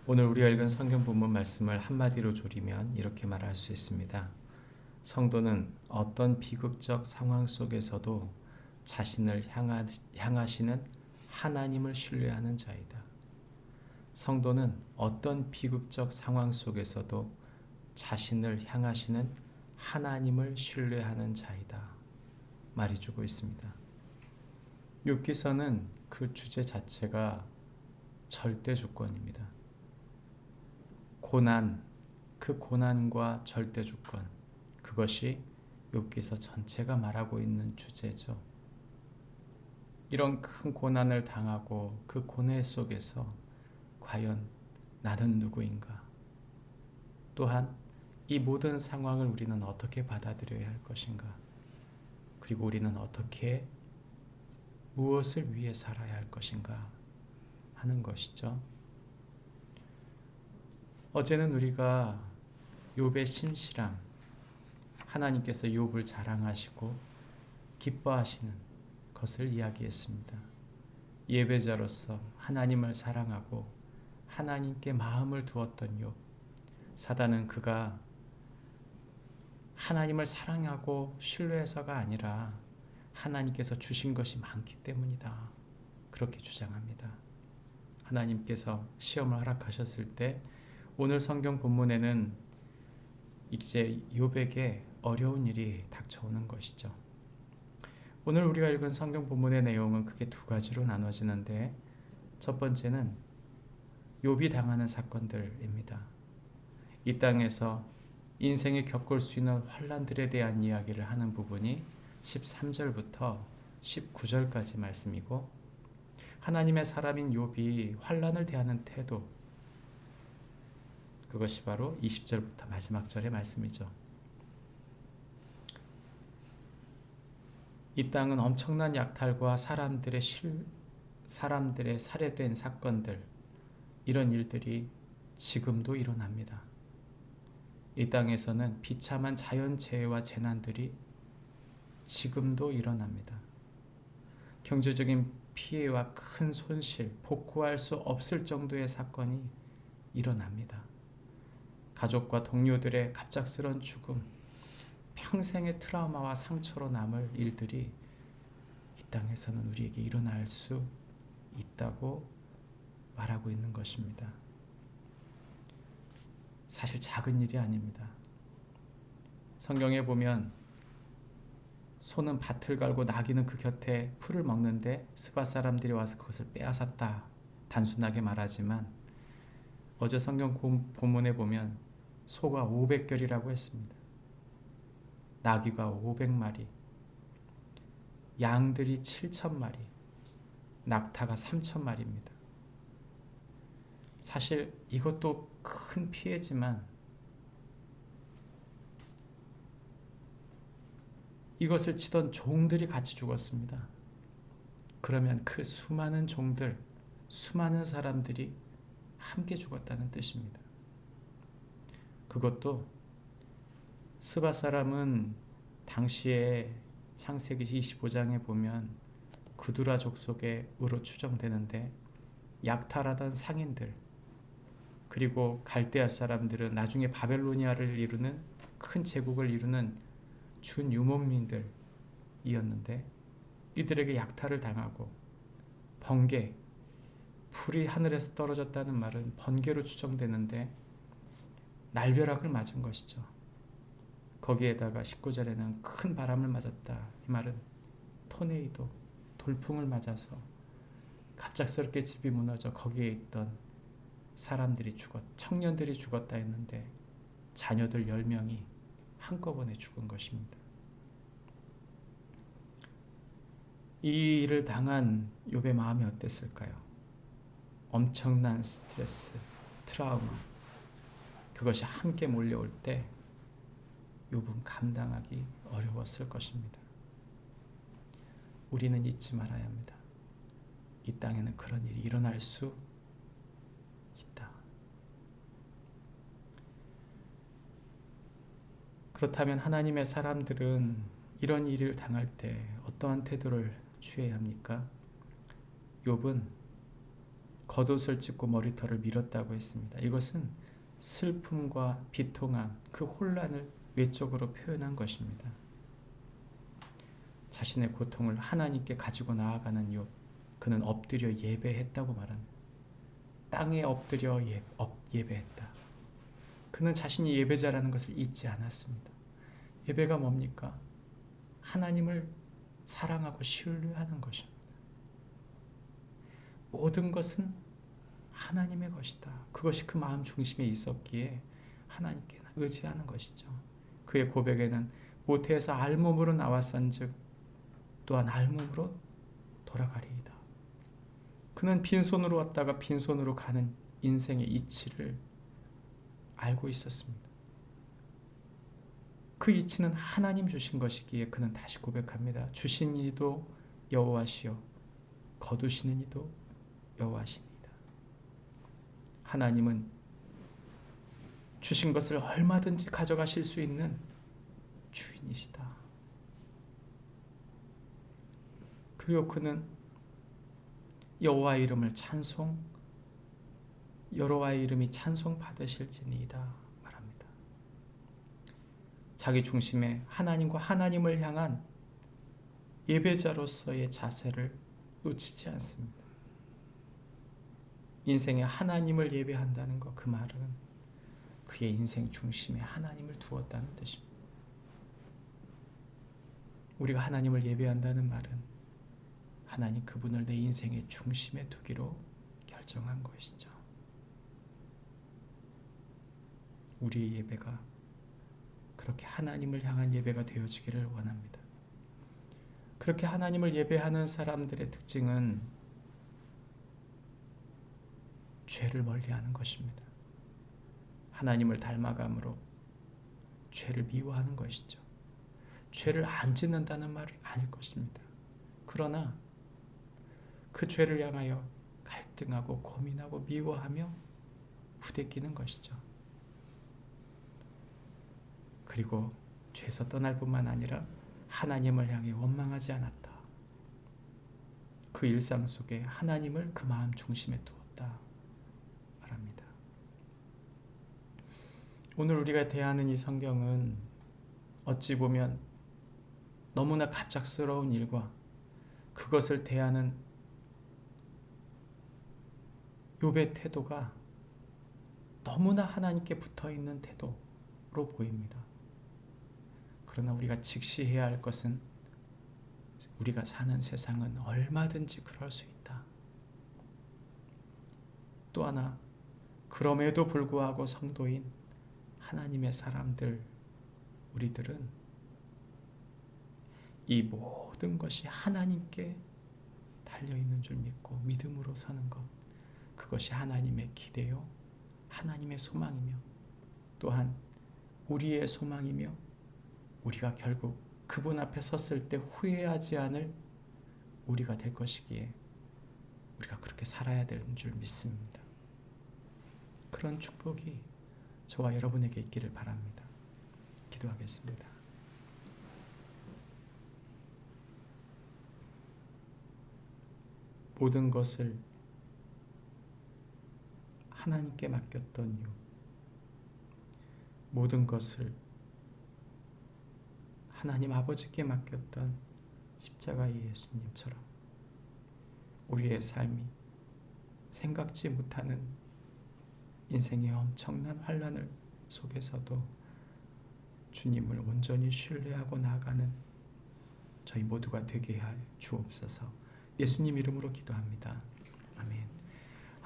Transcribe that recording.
오늘 우리가 읽은 성경 본문 말씀을 한마디로 조리면 이렇게 말할 수 있습니다. 성도는 어떤 비극적 상황 속에서도 자신을 향하시는 하나님을 신뢰하는 자이다. 성도는 어떤 비극적 상황 속에서도 자신을 향하시는 하나님을 신뢰하는 자이다. 말해주고 있습니다. 욥기서는 그 주제 자체가 절대 주권입니다. 고난, 그 고난과 절대 주권, 그것이 욥기서 전체가 말하고 있는 주제죠. 이런 큰 고난을 당하고 그 고뇌 속에서 과연 나는 누구인가? 또한 이 모든 상황을 우리는 어떻게 받아들여야 할 것인가? 그리고 우리는 어떻게 무엇을 위해 살아야 할 것인가 하는 것이죠. 어제는 우리가 욥의 신실함, 하나님께서 욥을 자랑하시고 기뻐하시는 것을 이야기했습니다. 예배자로서 하나님을 사랑하고 하나님께 마음을 두었던 욥, 사단은 그가 하나님을 사랑하고 신뢰해서가 아니라 하나님께서 주신 것이 많기 때문이다, 그렇게 주장합니다. 하나님께서 시험을 허락하셨을 때 오늘 성경 본문에는 이제 욥에게 어려운 일이 닥쳐오는 것이죠. 오늘 우리가 읽은 성경 본문의 내용은 크게 두 가지로 나눠지는데, 첫 번째는 욥이 당하는 사건들입니다. 이 땅에서 인생이 겪을 수 있는 환난들에 대한 이야기를 하는 부분이 13절부터 19절까지 말씀이고, 하나님의 사람인 욥이 환난을 대하는 태도, 그것이 바로 20절부터 마지막 절의 말씀이죠. 이 땅은 엄청난 약탈과 사람들의 살해된 사건들, 이런 일들이 지금도 일어납니다. 이 땅에서는 비참한 자연재해와 재난들이 지금도 일어납니다. 경제적인 피해와 큰 손실, 복구할 수 없을 정도의 사건이 일어납니다. 가족과 동료들의 갑작스런 죽음, 평생의 트라우마와 상처로 남을 일들이 이 땅에서는 우리에게 일어날 수 있다고 말하고 있는 것입니다. 사실 작은 일이 아닙니다. 성경에 보면 소는 밭을 갈고 나귀는 그 곁에 풀을 먹는데 스바 사람들이 와서 그것을 빼앗았다, 단순하게 말하지만 어제 성경 본문에 보면 소가 500결이라고 했습니다. 나귀가 500마리, 양들이 7,000마리, 낙타가 3,000마리입니다. 사실 이것도 큰 피해지만 이것을 치던 종들이 같이 죽었습니다. 그러면 그 수많은 종들, 수많은 사람들이 함께 죽었다는 뜻입니다. 그것도 스바 사람은 당시에 창세기 25장에 보면 그두라 족속으로 추정되는데, 약탈하던 상인들, 그리고 갈대아 사람들은 나중에 바벨로니아를 이루는 큰 제국을 이루는 준유목민들이었는데, 이들에게 약탈을 당하고 번개, 불이 하늘에서 떨어졌다는 말은 번개로 추정되는데 날벼락을 맞은 것이죠. 거기에다가 19절에는 큰 바람을 맞았다, 이 말은 토네이도, 돌풍을 맞아서 갑작스럽게 집이 무너져 거기에 있던 사람들이 청년들이 죽었다 했는데 자녀들 10명이 한꺼번에 죽은 것입니다. 이 일을 당한 욥의 마음이 어땠을까요? 엄청난 스트레스, 트라우마, 그것이 함께 몰려올 때 욥은 감당하기 어려웠을 것입니다. 우리는 잊지 말아야 합니다. 이 땅에는 그런 일이 일어날 수 있다. 그렇다면 하나님의 사람들은 이런 일을 당할 때 어떠한 태도를 취해야 합니까? 욥은 겉옷을 찢고 머리털을 밀었다고 했습니다. 이것은 슬픔과 비통함, 그 혼란을 외적으로 표현한 것입니다. 자신의 고통을 하나님께 가지고 나아가는 욥, 그는 엎드려 예배했다고 말합니다. 땅에 엎드려 예배했다. 그는 자신이 예배자라는 것을 잊지 않았습니다. 예배가 뭡니까? 하나님을 사랑하고 신뢰하는 것입니다. 모든 것은 하나님의 것이다. 그것이 그 마음 중심에 있었기에 하나님께 의지하는 것이죠. 그의 고백에는 모태에서 알몸으로 나왔은즉 또한 알몸으로 돌아가리이다. 그는 빈손으로 왔다가 빈손으로 가는 인생의 이치를 알고 있었습니다. 그 이치는 하나님 주신 것이기에 그는 다시 고백합니다. 주신 이도 여호와시요 거두시는 이도 여호와시니이다. 하나님은 주신 것을 얼마든지 가져가실 수 있는 주인이시다. 그리고 그는 여호와의 이름을 여호와의 이름이 찬송 받으실지니이다 말합니다. 자기 중심에 하나님과 하나님을 향한 예배자로서의 자세를 놓치지 않습니다. 인생에 하나님을 예배한다는 것, 그 말은 그의 인생 중심에 하나님을 두었다는 뜻입니다. 우리가 하나님을 예배한다는 말은 하나님 그분을 내 인생의 중심에 두기로 결정한 것이죠. 우리의 예배가 그렇게 하나님을 향한 예배가 되어지기를 원합니다. 그렇게 하나님을 예배하는 사람들의 특징은 죄를 멀리하는 것입니다. 하나님을 닮아감으로 죄를 미워하는 것이죠. 죄를 안 짓는다는 말이 아닐 것입니다. 그러나 그 죄를 향하여 갈등하고 고민하고 미워하며 부대끼는 것이죠. 그리고 죄에서 떠날 뿐만 아니라 하나님을 향해 원망하지 않았다. 그 일상 속에 하나님을 그 마음 중심에 두었다 말합니다. 오늘 우리가 대하는 이 성경은 어찌 보면 너무나 갑작스러운 일과 그것을 대하는 욥의 태도가 너무나 하나님께 붙어있는 태도로 보입니다. 그러나 우리가 직시해야 할 것은 우리가 사는 세상은 얼마든지 그럴 수 있다. 또 하나, 그럼에도 불구하고 성도인 하나님의 사람들, 우리들은 이 모든 것이 하나님께 달려있는 줄 믿고 믿음으로 사는 것, 그것이 하나님의 기대요, 하나님의 소망이며 또한 우리의 소망이며 우리가 결국 그분 앞에 섰을 때 후회하지 않을 우리가 될 것이기에 우리가 그렇게 살아야 되는 줄 믿습니다. 그런 축복이 저와 여러분에게 있기를 바랍니다. 기도하겠습니다. 모든 것을 하나님께 맡겼던 이유, 모든 것을 하나님 아버지께 맡겼던 십자가의 예수님처럼 우리의 삶이 생각지 못하는 인생의 엄청난 환난을 속에서도 주님을 온전히 신뢰하고 나아가는 저희 모두가 되게 할 주옵소서. 예수님 이름으로 기도합니다. 아멘.